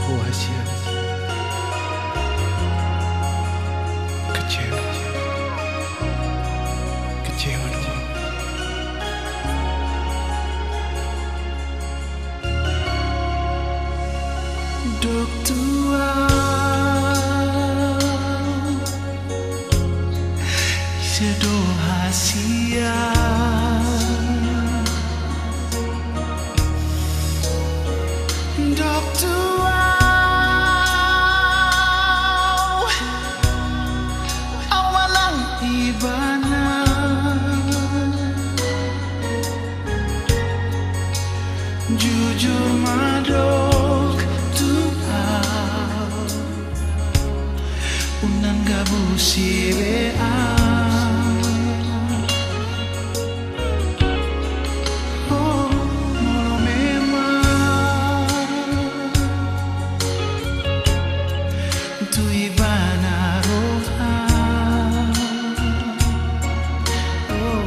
rahasia, kecewa, kecewa doang. Dok tua sedo hasia dok tua awalang ibana jujur madok unang gabu silean oh molo memang tu ibana rohan oh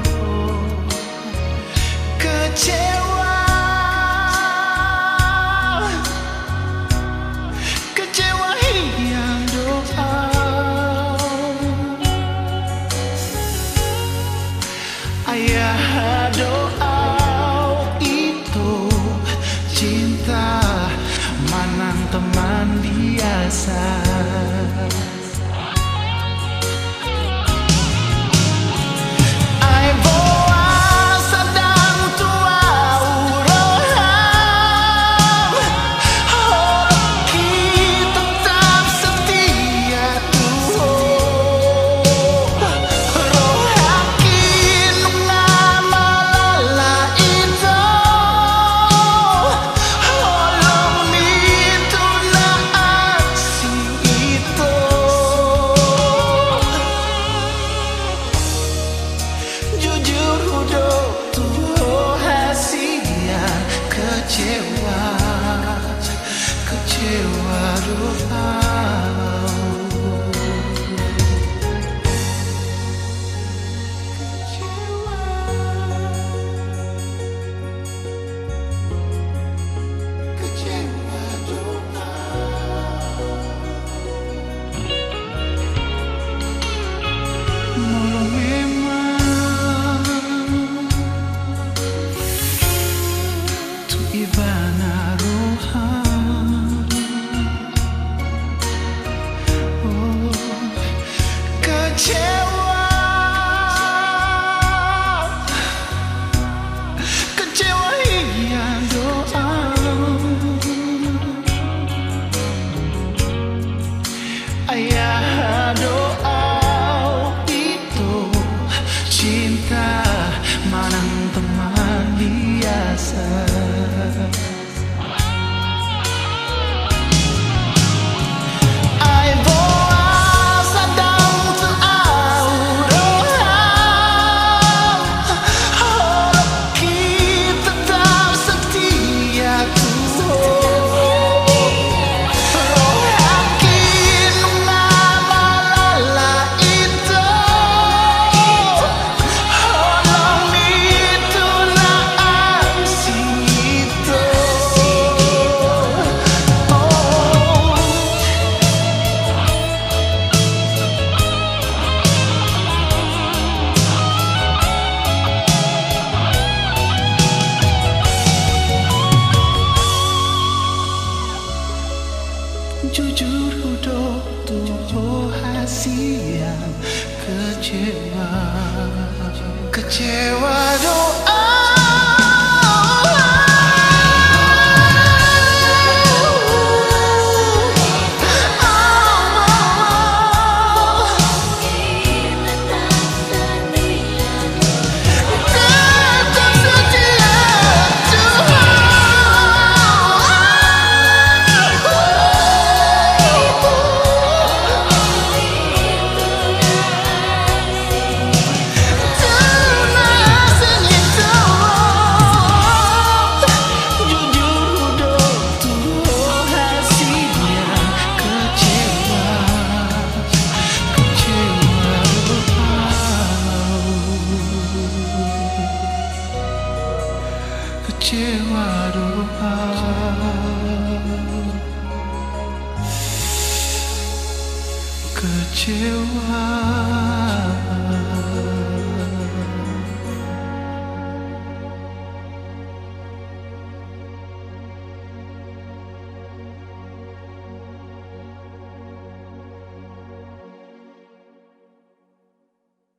kecewa kecewa yang doa ayah doa itu cinta manang teman biasa ai boa sedang tua uroham oh kita tetap setia Tuhan rohakin ngamalala itu holong itu na aksi itu jujur udah tuh hasilnya kecewa kecewa doa kecewa doa molo memang tu ibana rohan oh kecewa kecewa yang doa ayah doa itu cinta manang teman biasa ai boa sedang terauroham oh kita tetap setia Tuhan rohakin ngamalala itu holong itu na aksi itu oh jujur udah tuh hasil yang kecewa kecewa doa tetap setia kecewa doa kecewa.